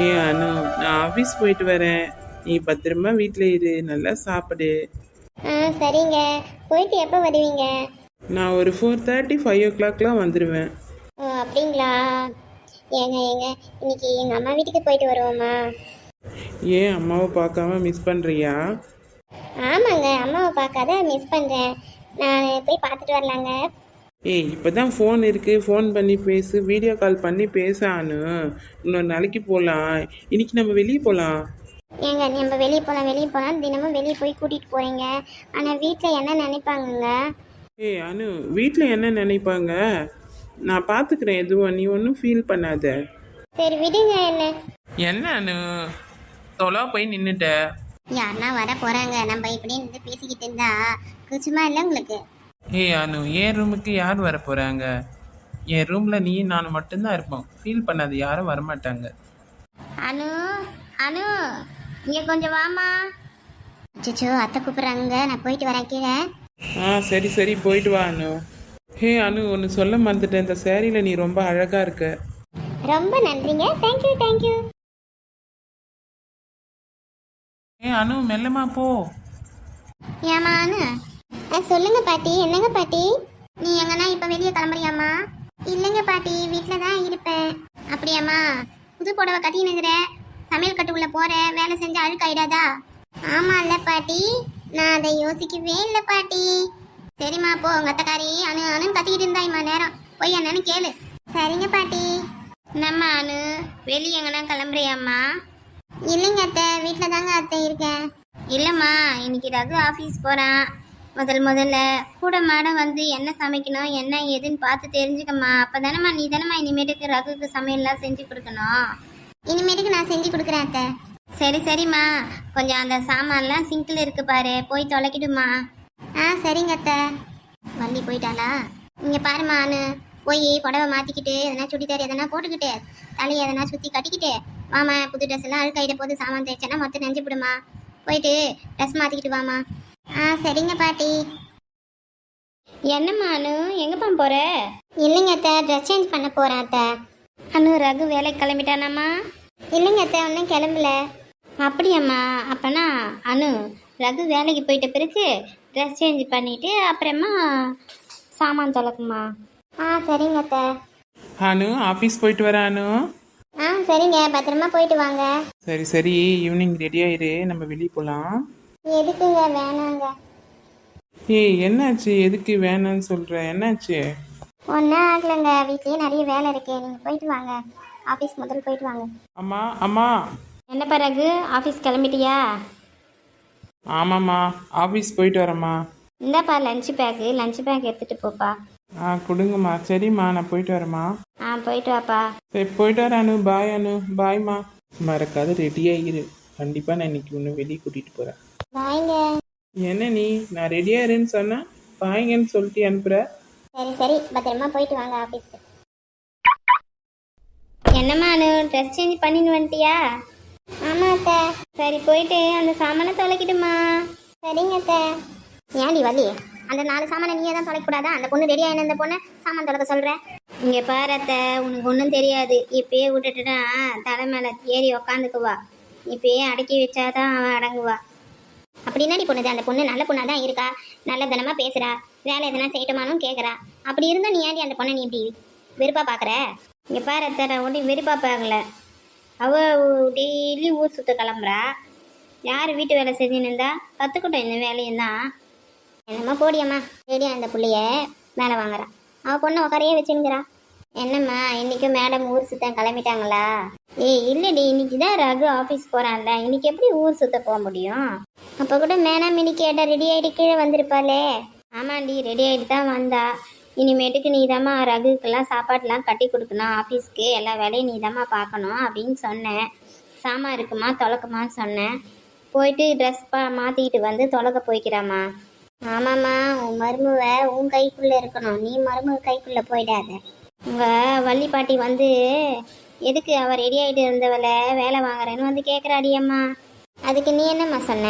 அனு, நான் ஆஃபீஸ் போயிட்டு வரேன். நீ பத்திரமா வீட்டில் இரு, நல்லா சாப்பிடு. ஆ சரிங்க. போயிட்டு எப்போ வருவீங்க? நான் ஒரு 4:30 5 o'clockலாம் வந்துடுவேன். ஓ அப்படிங்களா? ஏங்க இன்னைக்கு எங்கள் அம்மா வீட்டுக்கு போயிட்டு வருவோமா? ஏன் அம்மாவை பார்க்காம மிஸ் பண்ணுறியா? ஆமாங்க, அம்மாவை பார்க்காத மிஸ் பண்ணுறேன். நான் போய் பார்த்துட்டு வரலாங்க. இப்போ தான் ஃபோன் இருக்குது, ஃபோன் பண்ணி பேசு, வீடியோ கால் பண்ணி பேச அனு. இன்னொரு நாளைக்கு போகலாம். இன்னைக்கு நம்ம வெளியே போகலாம். ஏங்க நம்ம வெளியே போகலாம் தினமும் வெளியே போய் கூட்டிகிட்டு போகிறீங்க. ஆனால் வீட்டில் என்ன நினைப்பாங்கங்க? அனு, வீட்டில் என்ன நினைப்பாங்க? நான் பார்த்துக்கிறேன், எதுவும் நீ ஒன்றும் ஃபீல் பண்ணாத. சரி விடுங்க. என்ன அனு, தொலை போய் நின்றுட்ட. யாருன்னா வர போகிறாங்க, நம்ம இப்படியே நின்று பேசிக்கிட்டு இருந்தா குச்சுமா இல்லை உங்களுக்கு? அனு, என் ரூமுக்கு யார் வர போகிறாங்க? என் ரூமில் நீ நான் மட்டும்தான் இருப்போம். ஃபீல் பண்ணாது, யாரும் வரமாட்டாங்க. அனு, அனு இங்கே கொஞ்சம் வாமா. அச்சோ, அத்தை கூப்பிட்றாங்க, நான் போயிட்டு வரேன் கீழே. சரி சரி, போயிட்டு வா அனு. அனு, ஒன்று சொல்ல மறந்துட்டேன். இந்த சேரீல நீ ரொம்ப அழகாக இருக்க. ரொம்ப நன்றிங்க. தேங்க்யூ. அனு, மெல்லமா போ. ஏமா அனு? சொல்லுங்க பாட்டி. என்னங்க பாட்டி? நீ எங்கன்னா இப்போ வெளியே கிளம்புறியாம்மா? இல்லைங்க பாட்டி, வீட்டில் தான் இருப்பேன். அப்படியாம்மா? புது புடவை கட்டினுங்கிற, சமையல் கட்டுக்குள்ளே போகிற, வேலை செஞ்சு அழுக்காயிடாதா? ஆமா இல்லை பாட்டி, நான் அதை யோசிக்கவே இல்லை பாட்டி. சரிம்மா போ, உங்க அத்தைக்காரி அணுன்னு கத்திக்கிட்டு இருந்தாய்மா நேரம், போய் என்னன்னு கேளு. சரிங்க பாட்டி. நம்ம அனு வெளியே எங்கன்னா கிளம்புறியாம்மா? இல்லைங்க அத்தை, வீட்டில் தாங்க அத்தை இருக்கேன். இல்லைம்மா, இன்னைக்கு ரகு ஆஃபீஸ் போகிறான். முதல்ல கூட மாடம் வந்து என்ன சமைக்கணும் என்ன ஏதுன்னு பார்த்து தெரிஞ்சுக்கம்மா. அப்போ தானம்மா நீ தானம்மா இனிமேட்டுக்கு ரகுக்கு சமையல்லாம் செஞ்சு கொடுக்கணும். இனிமேட்டுக்கு நான் செஞ்சு கொடுக்குறேன் அத்தை. சரிம்மா, கொஞ்சம் அந்த சாமான்லாம் சிங்கில் இருக்கு பாரு, போய் தொலைக்கிடுமா. சரிங்க அத்தை. வள்ளி போயிட்டாளா? இங்கே பாருமா அனு, போய் புடவை மாற்றிக்கிட்டு எதனா சுடிதார் எதனா போட்டுக்கிட்டு தலையை எதனா சுற்றி கட்டிக்கிட்டு வாமா. புது ட்ரெஸ் எல்லாம் அழுக்காயிட்ட போது சாமான் தேய்ச்சேன்னா மொத்தம் நெஞ்சு விடுமா. போயிட்டு ட்ரெஸ் மாற்றிக்கிட்டு வாமா. சரிங்க பாட்டி. என்னம்மா அனு, எங்கேப்பா போகிற? இல்லைங்க அத்தை, ட்ரெஸ் சேஞ்ச் பண்ண போகிறேன் அத்தை. அனு, ரகு வேலைக்கு கிளம்பிட்டானாம்மா? இல்லைங்க அத்தை, ஒன்றும் கிளம்பல. அப்படியாம்மா? அப்போனா அனு ரகு வேலைக்கு போயிட்ட பிறகு ட்ரெஸ் சேஞ்ச் பண்ணிவிட்டு அப்புறமா சாமான் தொலைக்குமா. சரிங்க அத்தை. அனு, ஆஃபீஸ் போயிட்டு வர அனு. சரிங்க, பத்திரமா போயிட்டு வாங்க. சரி சரி, ஈவினிங் ரெடியாயிரு, நம்ம வெளியே போகலாம். எதுக்குங்க? வேணாங்க. என்னாச்சு? எதுக்கு வேணான்னு சொல்ற? என்னாச்சு? ஒன்றும் ஆகலைங்க, வீட்லேயே நிறைய வேலை இருக்கு, நீங்கள் போயிட்டு வாங்க. ஆஃபீஸ் முதல்ல போயிட்டு வாங்க. அம்மா அம்மா. என்ன பிறகு ஆஃபீஸ் கிளம்பிட்டியா? ஆமாம்மா, ஆஃபீஸ் போயிட்டு வரேம்மா. இந்தாப்பா லஞ்ச் பேக் எடுத்துகிட்டு போப்பா. கொடுங்கம்மா. சரிம்மா, நான் போயிட்டு வரேம்மா. போயிட்டு வாப்பா. சரி, போயிட்டு வரேன் அனு. பாய் அனு. பாய்மா. மறக்காத ரெடியாகிரு. கண்டிப்பாக நான் இன்னைக்கு ஒன்று வெளியே கூட்டிகிட்டு போகிறேன். பாய்ங்க. என்ன நீ, நான் ரெடியாயிருன்னு சொன்னேன், பாய்ங்கன்னு சொல்லிட்டு அனுப்புகிற? சரி, பத்திரமா போயிட்டு வாங்க ஆஃபீஸ்க்கு. என்னம்மா அனு, ட்ரெஸ் சேஞ்ச் பண்ணின்னு வந்துட்டியா? ஆமாம் அத்தை. சரி, போயிட்டு அந்த சாமானை தொலைக்கிடுமா. சரிங்க அத்தை. ஏன்டி வள்ளி, அந்த 4 சாமானை நீயே தான் தொலைக்கூடாதா? அந்த பொண்ணு ரெடி ஆயின, அந்த பொண்ணு சாமான் தொலைக்க சொல்கிறேன். இங்கே பாரு அத்தை, உனக்கு ஒன்றும் தெரியாது. இப்பயே விட்டுட்டுனா தலை மேலே ஏறி உக்காந்துக்குவா. இப்பயே அடக்கி வச்சாதான் அவன் அடங்குவா. அப்படி என்னடி பொண்ணுது? அந்த பொண்ணு நல்ல பொண்ணாக தான் இருக்கா, நல்ல தினமாக பேசுகிறா, வேலை எதனா செய்யட்டுமானும் கேட்குறா. அப்படி இருந்தால் நீ ஏன்டி அந்த பொண்ணை நீ இப்படி வெறுப்பாக பார்க்குற? இங்கே பாரு அத்தை, நான் ஒன்றும் வெறுப்பாக பார்க்கல. அவள் டெய்லி ஊர் சுற்ற கிளம்புறா. யார் வீட்டு வேலை செஞ்சுன்னு இருந்தா கற்றுக்கிட்டோம் இந்த வேலையும் தான். என்னம்மா போடியம்மா, டெய்லி அந்த பிள்ளைய வேலை வாங்குறா. அவள் பொண்ணை உக்காரையே வச்சுங்கிறா. என்னம்மா, இன்றைக்கும் மேடம் ஊர் சுத்த கிளம்பிட்டாங்களா? இல்லைடி, இன்னைக்கு தான் ரகு ஆஃபீஸ் போகிறான்ல, இன்னைக்கு எப்படி ஊர் சுற்ற போக முடியும்? அப்போ கூட மேடம் இன்னைக்கு கேட்டால் ரெடி ஆகிட்டு கீழே வந்திருப்பாளே. ஆமாண்டி, ரெடி ஆகிட்டு தான் வந்தா. இனிமேட்டுக்கு நீ தாம்மா ரகுக்கெல்லாம் சாப்பாடுலாம் கட்டி கொடுக்கணும், ஆஃபீஸ்க்கு எல்லா வேலையும் நீ தாம்மா பார்க்கணும் அப்படின்னு சொன்னேன். சாமான் இருக்குமா தொலைக்குமான்னு சொன்னேன். போயிட்டு ட்ரெஸ் மாற்றிக்கிட்டு வந்து தொலைக்க போய்க்கிறாம்மா. ஆமாம்மா, உன் மருமவை உன் கைக்குள்ளே இருக்கணும், நீ மருமக கைக்குள்ளே போயிடாத. உங்கள் வள்ளி பாட்டி வந்து எதுக்கு அவள் ரெடி ஆகிட்டு இருந்தவளை வேலை வாங்குறேன்னு வந்து கேட்குறாடியம்மா. அதுக்கு நீ என்னம்மா சொன்ன?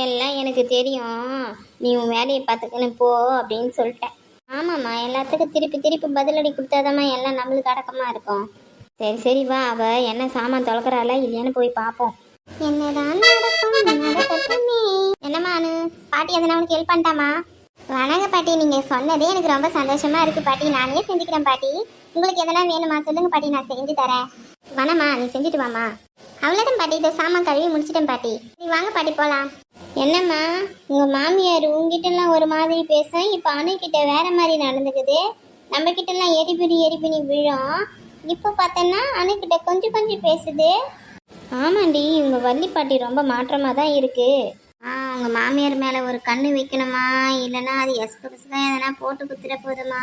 எல்லாம் எனக்கு தெரியும், நீ உன் வேலையை பார்த்துக்கணும் போ அப்படின்னு சொல்லிட்டேன். ஆமாம்மா, எல்லாத்துக்கும் திருப்பி பதிலடி கொடுத்தாதாம்மா எல்லாம் நம்மளுக்கு அடக்கமாக இருக்கும். சரி சரி வா, அவ என்ன சாமான் தொலைக்கிறாளா இல்லையான்னு போய் பார்ப்போம். என்னதான் நடக்கும் நடக்கட்டுமே. என்னம்மா அனு, பாட்டி எதனா உனக்கு ஹெல்ப் பண்ணிட்டாமா? வணங்க பாட்டி, நீங்க சொன்னதே எனக்கு ரொம்ப சந்தோஷமா இருக்கு பாட்டி. நானே செஞ்சுக்கிறேன் பாட்டி. உங்களுக்கு எதனா வேணுமா சொல்லுங்க பாட்டி, நான் செஞ்சு தரேன். வனம்மா, நீ செஞ்சுட்டு வாமா. அவ்வளோதான் பாட்டி, இதை சாமான் கழுவி முடிச்சிட்டேன் பாட்டி. நீ வாங்க பாட்டி போலாம். என்னம்மா உங்க மாமியார் உங்ககிட்டலாம் ஒரு மாதிரி பேசும், இப்போ அணு கிட்ட வேற மாதிரி நடந்துக்குது. நம்ம கிட்டலாம் எரிபினி விழும். இப்போ பார்த்தோன்னா அணு கிட்ட கொஞ்சம் கொஞ்சம் பேசுது. ஆமாண்டி, உங்க வள்ளி பாட்டி ரொம்ப மாற்றமாக தான் இருக்கு. உங்க மாமியார் மேல ஒரு கண்ணு வைக்கணுமா, இல்லைன்னா அது எஸ்பெக்ஸ் தான் எதனா போட்டு குத்துற போதுமா?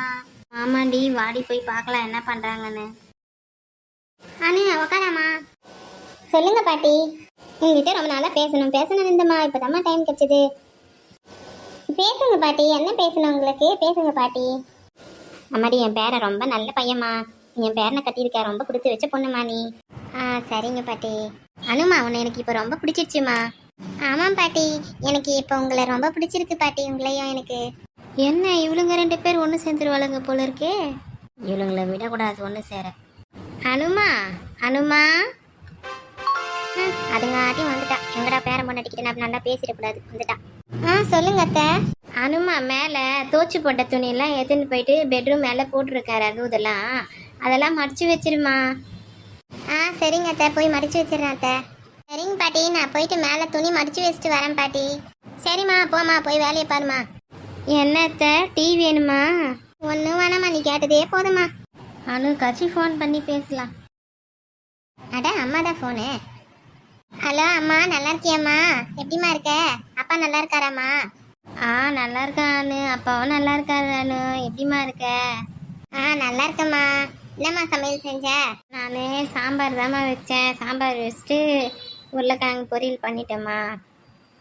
ஆமாண்டி, வாடி போய் பார்க்கலாம் என்ன பண்றாங்கன்னு. அனு உக்காராமா. சொல்லுங்க பாட்டி. உங்ககிட்ட ரொம்ப நாளா பேசணும் இருந்தம்மா, இப்பதாம்மா டைம் கிடைச்சது. பேசுங்க பாட்டி, என்ன பேசணும் உங்களுக்கு? பேசுங்க பாட்டி. அம்மாடி, என் பேரை ரொம்ப நல்ல பையம்மா. என் பேரனை கட்டியிருக்க, ரொம்ப கொடுத்து வச்ச பொண்ணுமா நீ. சரிங்க பாட்டி. அனுமா, உன்னை எனக்கு இப்போ ரொம்ப பிடிச்சிருச்சுமா. ஆமாம் பாட்டி, எனக்கு இப்போ உங்களை ரொம்ப பிடிச்சிருக்கு பாட்டி, உங்களையும் எனக்கு. என்ன இவளுங்க 2 பேர் ஒன்று சேர்ந்துருவாளுங்க போல இருக்கே. இவளுங்களை விடக்கூடாது ஒன்று சேர. அனுமா அதுங்காட்டி வந்துட்டா. எங்கடா பேரம் பண்ணட்டிக்கிட்டு நல்லா பேசிடக்கூடாது, வந்துட்டா. சொல்லுங்க அத்தை. அனுமா மேலே தோச்சு போட்ட துணியெல்லாம் எடுத்துன்னு போயிட்டு பெட்ரூம் மேலே போட்டிருக்காரு. அதெல்லாம் மடிச்சு வச்சிருமா. சரிங்க அத்தை, போய் மடிச்சு வச்சிடறேன் அத்தை. சரிங்க பாட்டி, நான் போயிட்டு மேலே துணி மடிச்சு வச்சுட்டு வரேன் பாட்டி. சரிம்மா, போம்மா, போய் வேலையை பாருமா. என்னத்த டீ வேணுமா? ஒன்றும் வேணாம்மா, நீ கேட்டதே போதுமா. அனு கட்சி ஃபோன் பண்ணி பேசலாம். அட அம்மா தான் ஃபோனு. ஹலோ அம்மா, நல்லா இருக்கியாம்மா? எப்படிம்மா இருக்க? அப்பா நல்லா இருக்காராம்மா? நல்லா இருக்கானு, அப்பாவும் நல்லா இருக்காரு. அனு எப்படிம்மா இருக்க? நல்லா இருக்கம்மா. என்னம்மா சமையல் செஞ்ச? நான் சாம்பார் தாம்மா வச்சேன். சாம்பார் வச்சுட்டு உருளைக்கிழங்கு பொரியல் பண்ணிட்டேம்மா.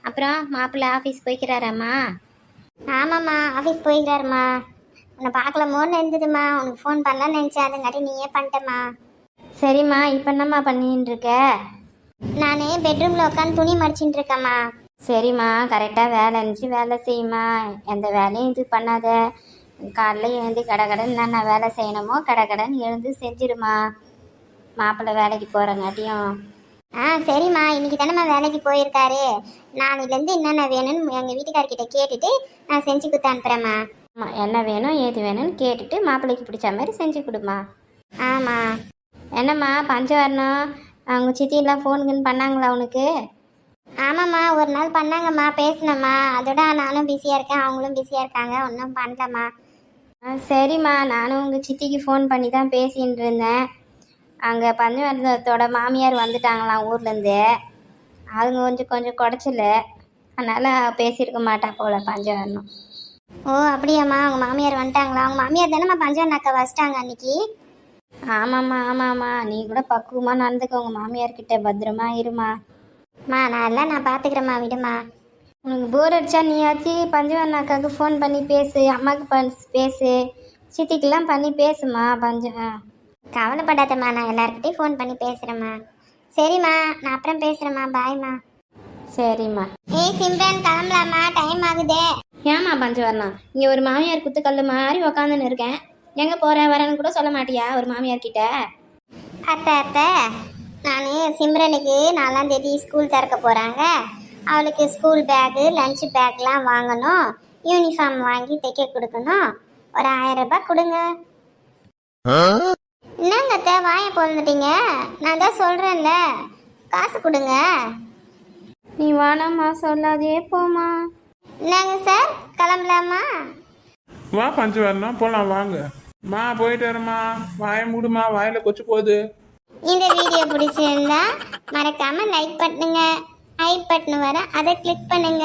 அப்புறம் மாப்பிள்ளை ஆஃபீஸ் போய்க்கிறாராம்மா? ஆமாம்மா, ஆஃபீஸ் போய்க்கிறாருமா. உன்னை பார்க்கலாமோன்னு இருந்ததுமா, உனக்கு ஃபோன் பண்ணலான்னு நினச்சேன், அதுங்காட்டி நீயே பண்ணிட்டேம்மா. சரிம்மா, இப்போ என்னம்மா பண்ணின்னு இருக்க? நான் பெட்ரூமில் உட்காந்து துணி மடிச்சுட்டு இருக்கேம்மா. சரிம்மா, கரெக்டாக வேலை இருந்துச்சு வேலை செய்யுமா. எந்த வேலையும் இது பண்ணாத. காலைல எழுந்து கடகடன்னு நான் வேலை செய்யணுமோ கடகடன்னு எழுந்து செஞ்சிருமா. மாப்பிள்ளை வேலைக்கு போகிறங்காட்டியும். சரிம்மா, இன்னைக்கு தானேம்மா வேலைக்கு போயிருக்காரு. நாளையிலேருந்து என்னென்ன வேணும்னு எங்கள் வீட்டுக்காரர்கிட்ட கேட்டுட்டு நான் செஞ்சு கொடுத்து அனுப்புகிறேம்மா. என்ன வேணும் ஏது வேணும்னு கேட்டுட்டு மாப்பிள்ளைக்கு பிடிச்ச மாதிரி செஞ்சு கொடுமா. ஆமாம். என்னம்மா பஞ்சம் வரணும்? அவங்க சித்தியெல்லாம் ஃபோனுக்குன்னு பண்ணாங்களா உனக்கு? ஆமாம்மா, ஒரு நாள் பண்ணாங்கம்மா, பேசினம்மா. அதோட நானும் பிஸியாக இருக்கேன், அவங்களும் பிஸியாக இருக்காங்க, ஒன்றும் பண்ணலம்மா. சரிம்மா, நானும் உங்கள் சித்திக்கு ஃபோன் பண்ணி தான் பேசின்னு இருந்தேன். அங்கே பஞ்சவர்ணத்தோட மாமியார் வந்துட்டாங்களாம் ஊர்லேருந்து. அவங்க கொஞ்சம் குடைச்சல, அதனால் பேசியிருக்க மாட்டா போல பஞ்சவர்ணம். ஓ அப்படியாம்மா, அவங்க மாமியார் வந்துட்டாங்களா? அவங்க மாமியார் தானேம்மா பஞ்சவர்ணாக்கா வச்சிட்டாங்க அன்னைக்கு. ஆமாம்மா, நீ கூட பக்குவமாக நடந்துக்க, உங்கள் மாமியார்கிட்ட பத்திரமா இருமா. நான் பார்த்துக்கிறேம்மா, விடுமா. உனக்கு போர் அடிச்சா நீயாச்சும் பஞ்சவர்ணாக்காவுக்கு ஃபோன் பண்ணி பேசு, அம்மாவுக்கு பேசு, சித்திக்கெல்லாம் பண்ணி பேசுமா. கவலைப்படாதம்மா, நான் எல்லாருக்கிட்டையும் ஃபோன் பண்ணி பேசுகிறேம்மா. சரிம்மா, நான் அப்புறம் பேசுகிறேம்மா, பாய்மா. சரிம்மா. சிம்ரன் கிளம்பலாமா, டைம் ஆகுதே. ஏம்மா பஞ்சவர்ணா, இங்கே ஒரு மாமியார் குத்துக்கல் மாதிரி உக்காந்துன்னு இருக்கேன். எங்கே போகிறேன் வரேன்னு கூட சொல்ல மாட்டியா ஒரு மாமியார்கிட்ட? அத்தை, நான் சிம்ரனுக்கு 4ஆம் தேதி ஸ்கூல் திறக்க போகிறாங்க. அவளுக்கு ஸ்கூல் பேக்கு லஞ்ச் பேக்லாம் வாங்கணும், யூனிஃபார்ம் வாங்கி தைக்க கொடுக்கணும். ஒரு 1000 ரூபாய் கொடுங்க. என்னங்க அத்தை வாயை பொழுந்துட்டீங்க? நான் தான் சொல்கிறேன்ல, காசு கொடுங்க. நீ வானம்மா, சொல்லாதே போமா. என்னங்க சார், கிளம்பலாமா? வா பஞ்சவர்ணம், போகலாம் வாங்க. போயிட்டு வரமா, வாயை மூடுமா, வாயில கொச்சு போகுது. இந்த வீடியோ பிடிச்சிருந்தா மறக்காம லைக் பண்ணுங்க, ஹைப் பட்டன் வர அதை கிளிக் பண்ணுங்க.